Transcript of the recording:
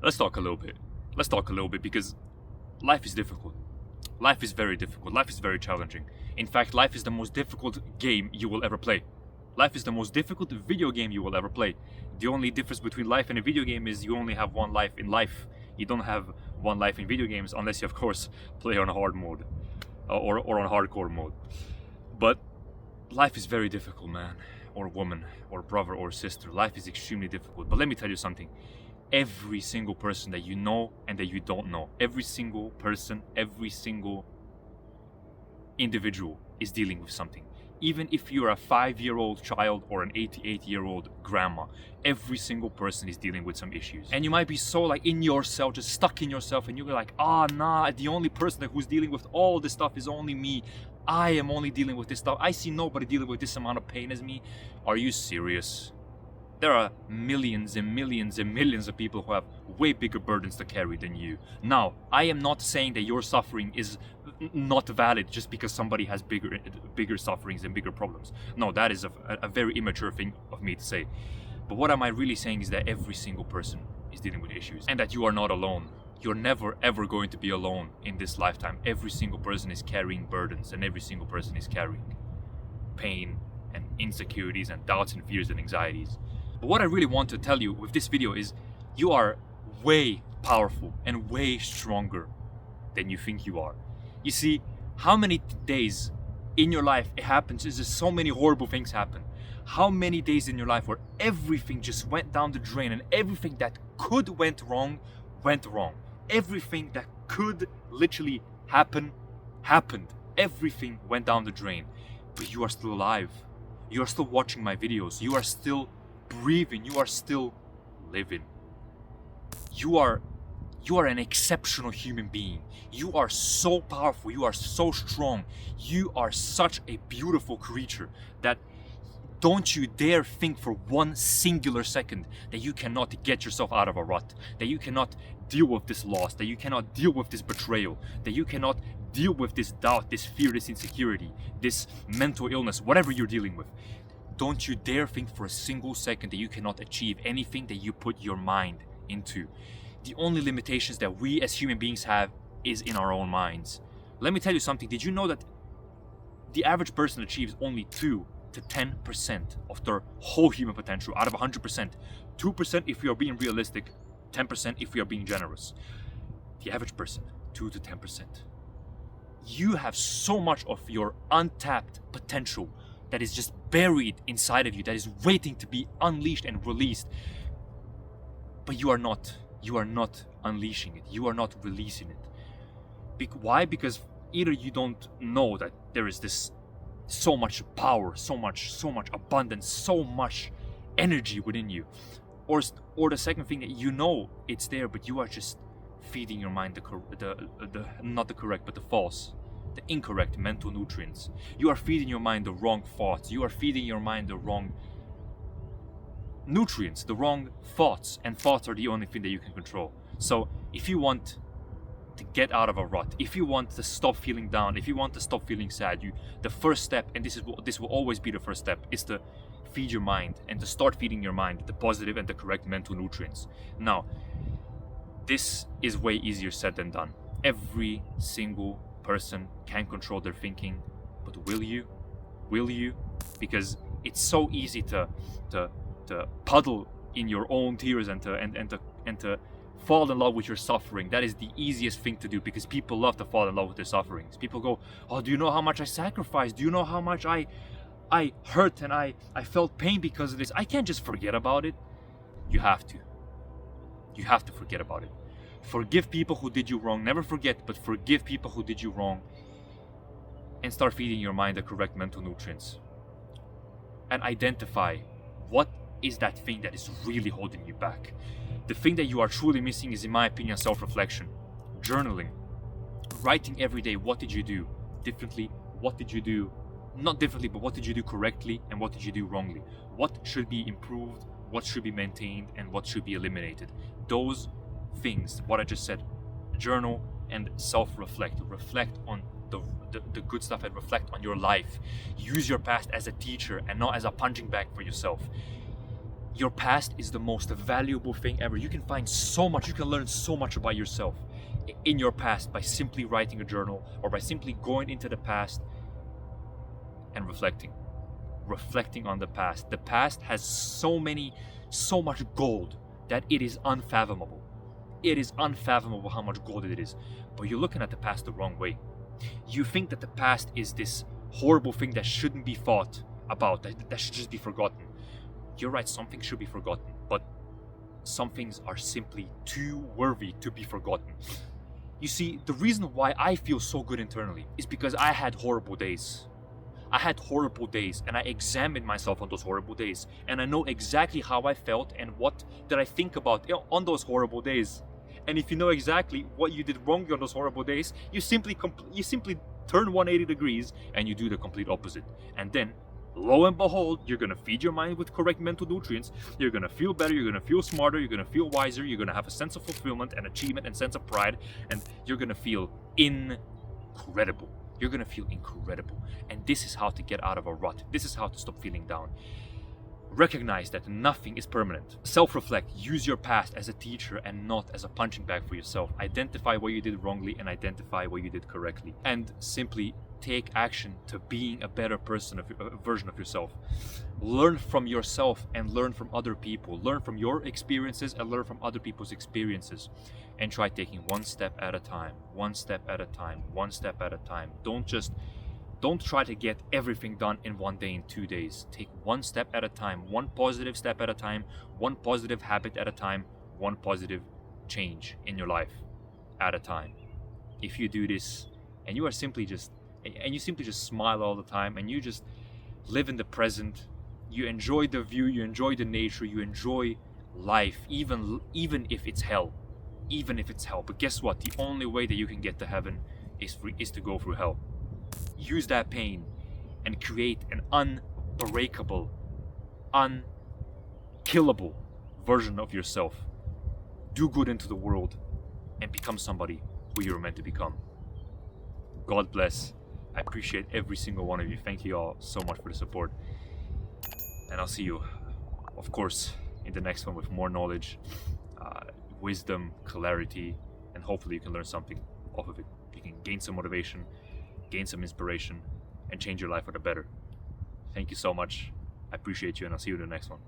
let's talk a little bit. Let's talk a little bit because life is difficult. Life is very difficult. Life is very challenging. In fact, life is the most difficult game you will ever play. Life is the most difficult video game you will ever play. The only difference between life and a video game is you only have one life in life. You don't have one life in video games unless you, of course, play on hard mode or on hardcore mode. But life is very difficult, man, or woman, or brother, or sister. Life is extremely difficult. But let me tell you something. Every single person that you know and that you don't know, every single person, every single individual is dealing with something. Even if you're a 5-year-old child or an 88-year-old grandma, every single person is dealing with some issues. And you might be so like in yourself, just stuck in yourself, and you're like, nah, the only person who's dealing with all this stuff is only me. I am only dealing with this stuff. I see nobody dealing with this amount of pain as me. Are you serious? There are millions and millions and millions of people who have way bigger burdens to carry than you. Now, I am not saying that your suffering is not valid just because somebody has bigger sufferings and bigger problems. No, that is a very immature thing of me to say. But what am I really saying is that every single person is dealing with issues and that you are not alone. You're never ever going to be alone in this lifetime. Every single person is carrying burdens and every single person is carrying pain and insecurities and doubts and fears and anxieties. But what I really want to tell you with this video is you are way powerful and way stronger than you think you are. You see, how many days in your life it happens is just so many horrible things happen. How many days in your life where everything just went down the drain and everything that could went wrong, went wrong. Everything that could literally happen, happened. Everything went down the drain. But you are still alive. You are still watching my videos. You are still breathing. You are still living. You are an exceptional human being. You are so powerful. You are so strong. You are such a beautiful creature that don't you dare think for one singular second that you cannot get yourself out of a rut, that you cannot deal with this loss, that you cannot deal with this betrayal, that you cannot deal with this doubt, this fear, this insecurity, this mental illness, whatever you're dealing with. Don't you dare think for a single second that you cannot achieve anything that you put your mind into. The only limitations that we as human beings have is in our own minds. Let me tell you something. Did you know that the average person achieves only 2 to 10% of their whole human potential out of 100%? 2% if we are being realistic, 10% if we are being generous. The average person, 2 to 10%. You have so much of your untapped potential that is just buried inside of you, that is waiting to be unleashed and released. But you are not unleashing it. You are not releasing it. Why? Because either you don't know that there is this so much power, so much abundance, so much energy within you, or the second thing that you know it's there, but you are just feeding your mind the not the correct but the false, the incorrect mental nutrients. You are feeding your mind the wrong thoughts. You are feeding your mind the wrong nutrients, the wrong thoughts, and thoughts are the only thing that you can control. So if you want to get out of a rut, if you want to stop feeling down, if you want to stop feeling sad, the first step, and this will always be the first step, is to feed your mind and to start feeding your mind the positive and the correct mental nutrients. Now, this is way easier said than done. Every single person can control their thinking, but will you? Will you? Because it's so easy to puddle in your own tears and to fall in love with your suffering. That is the easiest thing to do because people love to fall in love with their sufferings. People go, oh, do you know how much I sacrificed? Do you know how much I hurt and I felt pain because of this? I can't just forget about it. You have to. You have to forget about it. Forgive people who did you wrong. Never forget, but forgive people who did you wrong. And start feeding your mind the correct mental nutrients. And identify what is that thing that is really holding you back. The thing that you are truly missing is, in my opinion, self-reflection. Journaling. Writing every day, what did you do differently? What did you do, not differently, but what did you do correctly and what did you do wrongly? What should be improved, what should be maintained, and what should be eliminated? Those things, what I just said, journal and self-reflect. Reflect on the good stuff and reflect on your life. Use your past as a teacher and not as a punching bag for yourself. Your past is the most valuable thing ever. You can find so much, you can learn so much about yourself in your past by simply writing a journal or by simply going into the past and reflecting on the past. The past has so much gold that it is unfathomable. It is unfathomable how much gold it is. But you're looking at the past the wrong way. You think that the past is this horrible thing that shouldn't be thought about, that should just be forgotten. You're right, some things should be forgotten, but some things are simply too worthy to be forgotten. You see, the reason why I feel so good internally is because I had horrible days. I had horrible days, and I examined myself on those horrible days, and I know exactly how I felt and what did I think about on those horrible days. And if you know exactly what you did wrong on those horrible days, you simply turn 180 degrees and you do the complete opposite. And then, lo and behold, you're gonna feed your mind with correct mental nutrients. You're gonna feel better, you're gonna feel smarter, you're gonna feel wiser, you're gonna have a sense of fulfillment and achievement and sense of pride, and you're gonna feel incredible. You're gonna feel incredible. And this is how to get out of a rut. This is how to stop feeling down. Recognize that nothing is permanent. Self-reflect. Use your past as a teacher and not as a punching bag for yourself. Identify what you did wrongly and identify what you did correctly. And simply take action to being a better version of yourself. Learn from yourself and learn from other people. Learn from your experiences and learn from other people's experiences. And try taking one step at a time. One step at a time. One step at a time. Don't try to get everything done in 1 day, in 2 days. Take one step at a time, one positive step at a time, one positive habit at a time, one positive change in your life at a time. If you do this and you simply just smile all the time and you just live in the present, you enjoy the view, you enjoy the nature, you enjoy life, even if it's hell. Even if it's hell. But guess what? The only way that you can get to heaven is to go through hell. Use that pain and create an unbreakable, unkillable version of yourself. Do good into the world and become somebody who you're meant to become. God bless. I appreciate every single one of you. Thank you all so much for the support. And I'll see you, of course, in the next one with more knowledge, wisdom, clarity, and hopefully you can learn something off of it. You can gain some motivation, gain some inspiration, and change your life for the better. Thank you so much. I appreciate you, and I'll see you in the next one.